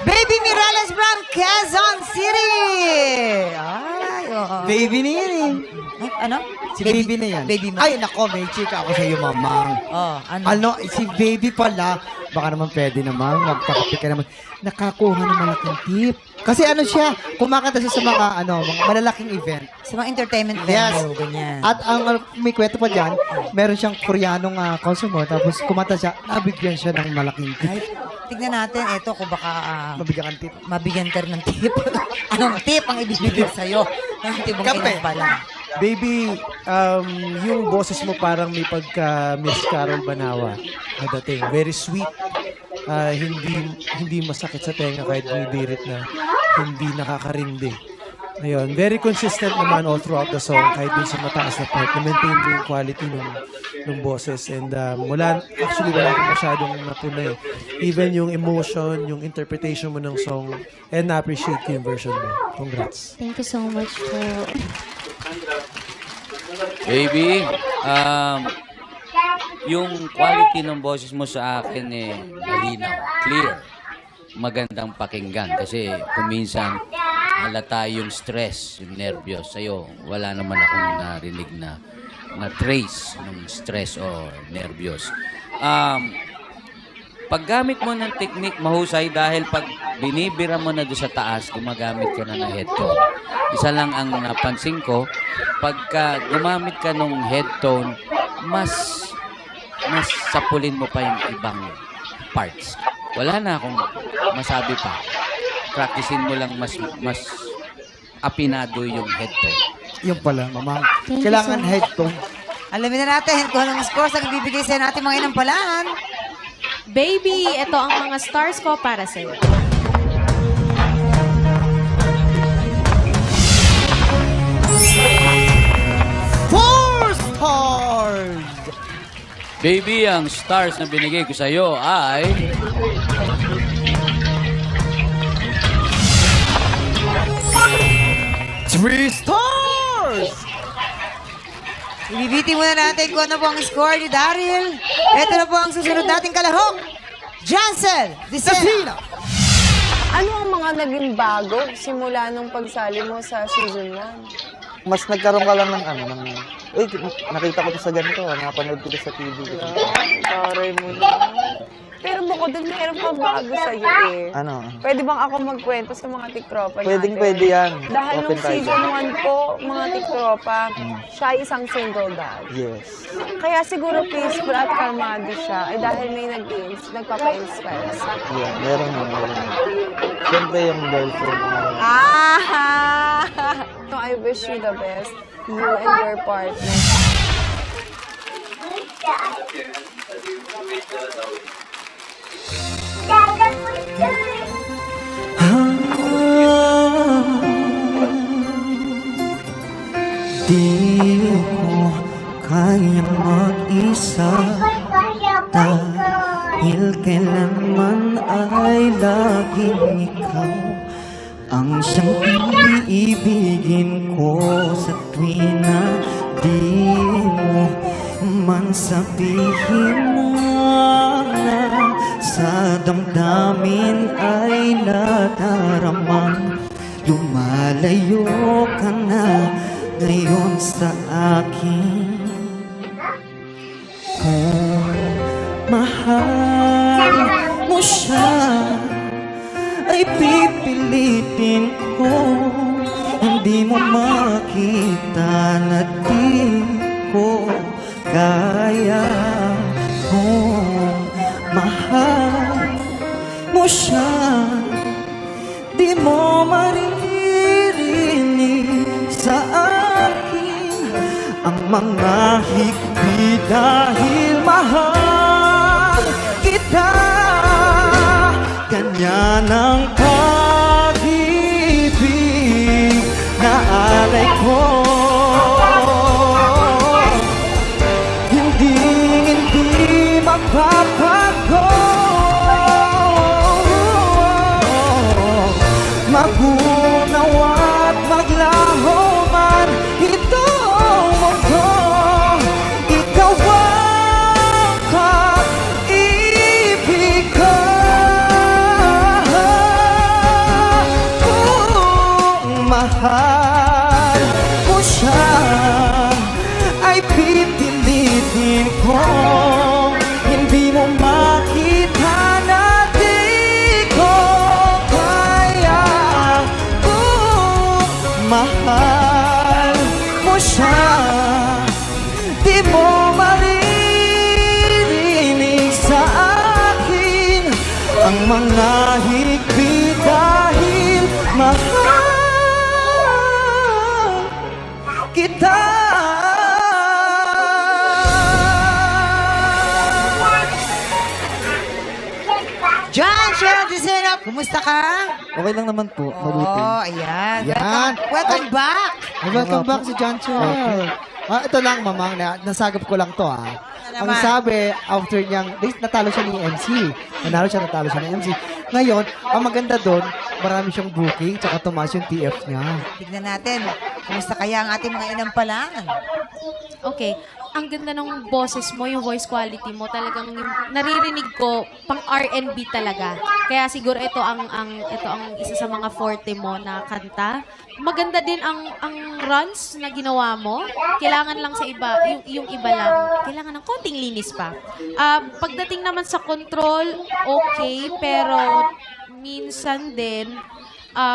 Baby Mirales from Quezon City! Ay, oo. Baby na yan eh. Ay, ano? Si baby na yan. Baby mo? Ay, nako, may chika ako sa iyo, mamang. Oh, ano? Ano, si baby pala, baka naman pwede naman, magpakapit ka naman. Nakakuha ng malaking tip. Kasi ano siya, kumakanta siya sa mga, mga malalaking event. Sa mga entertainment Yes. venue, ganyan. At ang may kwento pa dyan, meron siyang Koreanong consumer, tapos kumanta siya, nabigyan siya ng malaking Ay, tip. tignan natin, eto kung baka Mabigyan kang tip. mabigyan ka ng tip. Anong tip ang ibibigay sa'yo? Ang tip mong Kape. pala. Baby, yung boses mo parang may pagka Miss Carol Banawa na dating. Very sweet. Hindi masakit sa tenga kahit bumibirit na hindi nakakarindi. Ayun, very consistent naman all throughout the song kahit dun sa mataas na part. Na-maintain mo yung quality ng boses. And wala akong masyadong napuna eh. Even yung emotion, yung interpretation mo ng song, and na-appreciate ko yung version mo. Congrats. Thank you so much po. Baby, yung quality ng boses mo sa akin malinaw, clear, magandang pakinggan kasi kung minsan halata yung stress, yung nervyos. Sa'yo, wala naman akong narinig na trace ng stress o nervyos. Paggamit mo ng technique, mahusay dahil pag binibira mo na doon sa taas, gumagamit ka na ng headtone. Isa lang ang napansin ko, pagka gumamit ka ng headtone, mas sapulin mo pa yung ibang parts. Wala na akong masabi pa. Practicein mo lang mas apinado yung headtone. Yung pala, mamang. Thank you Kailangan so much. headphone. Alamin na natin kung anong scores ang ibibigay sa natin mga inampalaan. Baby, ito ang mga stars ko para sa'yo. Four stars! Baby, ang stars na binigay ko sa'yo ay... Three stars! Ibibiti muna natin kung ano po ang score ni Daryl. Ito na po ang susunod nating kalahok. Jansel Vicena. Nasina! Ano ang mga naging bago simula nung pagsali mo sa season 1? Mas nagkaroon ka lang ng uy, nakita ko to sa ganito, napanood ko to sa TV. Taray mo na. Pero bukod doon, meron pa bago sa'yo eh. Ano? Pwede bang ako magkwento sa mga tiktropa natin? Pwede yan. Dahil Open nung tayo season dyan. 1 po, mga tiktropa, siya ay isang single dad. Yes. Kaya siguro peaceful at kalmado siya ay dahil may nagpapa-inspire sa akin. Yeah, meron. Siyempre yung girlfriend mo. So I wish you the best, you and your partner. Di ko kayang mag-isa dahil kailanman ay laging ikaw ang siyang iibigin ko sa tuwing na di mo man sabihin na sa damdamin ay nadaramang lumalayo ka na ngayon sa akin. Kung mahal mo siya ay pipilitin ko, hindi mo makita na di ko kaya kung mahal mo siya, di mo maririnig sa akin ang mga higpit dahil mahal kita. Ganyan ang pag-ibig na alay ko. Hindi magbabago. Magunawa't maglaho man itong mundo, ikaw ang pag-ibig ko. Kung mahal mo siya, ay pipilitin ko. Hindi mo makita na di ko kaya. Kung mahal mo siya, di mo maririnig sa akin ang mga higpit dahil mahal kita. John Cheryl Gisena, kumusta ka? Okay lang naman po, mabuti. Oh, ayan. Yan. Welcome back. Welcome back si John Chel. Ito lang, mamang, nasagap ko lang to, Ang sabi, after niyang, natalo siya ni MC. Natalo siya ni MC. Ngayon, ang maganda doon, marami siyang booking, tsaka tumaas yung TF niya. Tignan natin, kumusta kaya ang ating mga inampalaan? Okay. Ang ganda ng boses mo, yung voice quality mo, talagang yung naririnig ko pang R&B talaga. Kaya siguro ito ang isa sa mga forte mo na kanta. Maganda din ang runs na ginawa mo. Kailangan lang sa iba, yung iba lang, kailangan ng konting linis pa. Pagdating naman sa control, okay, pero minsan din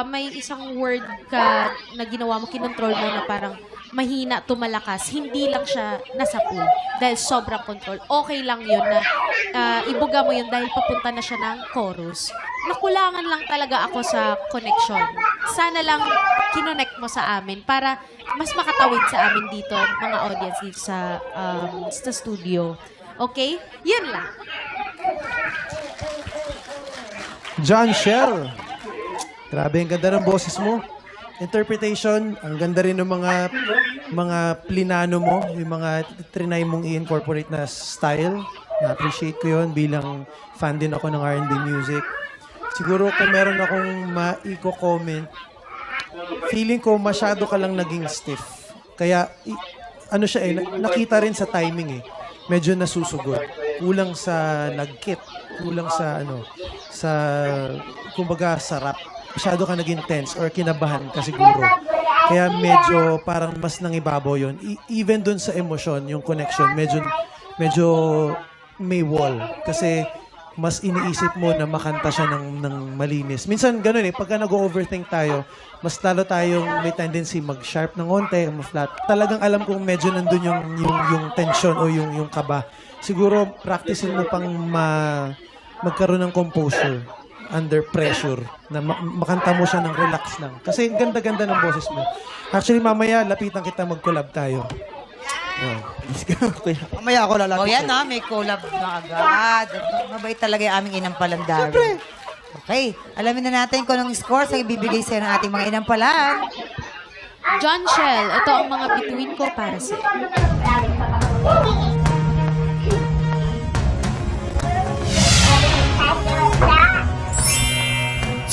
may isang word ka na ginawa mo, kinontrol mo na parang mahina tumalakas, hindi lang siya nasa pool dahil sobrang control. Okay lang yun na ibuga mo yun dahil papunta na siya ng chorus. Nakulangan lang talaga ako sa connection. Sana lang kinonect mo sa amin para mas makatawid sa amin dito, mga audience dito sa studio. Okay? Yun lang. John Cheryl. Grabe, ang ganda ng boses mo. Interpretation, ang ganda rin ng mga plinano mo, yung mga trinay mong i-incorporate na style. Na-appreciate ko yun bilang fan din ako ng R&B music. Siguro kung meron akong maiko-comment, feeling ko masyado ka lang naging stiff. Kaya, nakita rin sa timing medyo nasusugod. Kulang sa nagkit, kulang sa kumbaga sarap. Masyado ka naging tense or kinabahan ka siguro. Kaya medyo parang mas nangibabaw yun. Even dun sa emosyon, yung connection, medyo may wall. Kasi mas iniisip mo na makanta siya ng malinis. Minsan ganun pagka nag-overthink tayo, mas lalo tayong may tendency mag-sharp ng onte, ma-flat. Talagang alam kong medyo nandun yung tension o yung kaba. Siguro practicein mo pang magkaroon ng composure under pressure, na makanta mo siya ng relax lang. Kasi ganda-ganda ng boses mo. Actually, mamaya, lapitan kita mag-collab tayo. Mamaya ako lalapit. Oh, yan may collab na agad. Mabait talaga yung aming inampalan, Darren. Okay, alamin na natin kung anong scores ang ibibigay sa'yo ng ating mga inampalan. John Shell, ito ang mga bituin ko para sa'yo.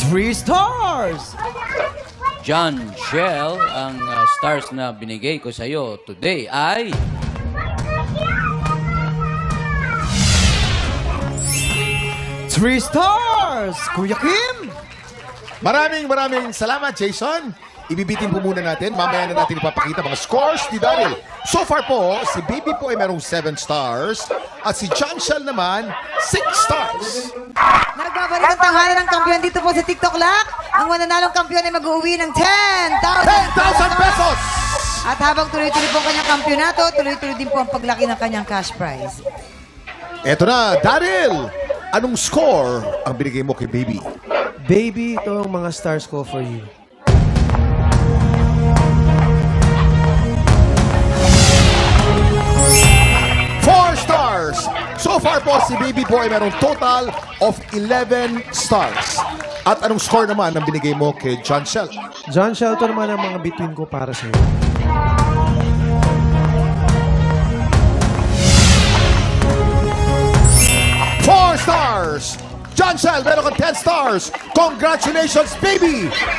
3 stars! John Shell, ang stars na binigay ko sa iyo today ay 3 stars! Kuya Kim! Maraming salamat, Jason. Ibibitin po muna natin. Mamaya na natin ipapakita mga scores ni Daryl. So far po, si Baby po ay merong 7 stars at si John Shell naman, 6 stars. Nagbabalik ang tanghalan ng kampiyon dito po sa TikTok Lock. Ang mananalong kampiyon ay mag-uwi ng 10,000 10,000 pesos! At habang tuloy-tuloy po ang kanyang kampyonato, tuloy-tuloy din po ang paglaki ng kanyang cash prize. Eto na, Daryl! Anong score ang binigay mo kay Baby? Baby, ito ang mga stars ko for you. Stars. So far po, si Baby po ay merong total of 11 stars. At anong score naman ang binigay mo kay John Shell? John Shelton naman ang mga between ko para sa'yo. 4 stars! John Shell, meron kang 10 stars. Congratulations, Baby!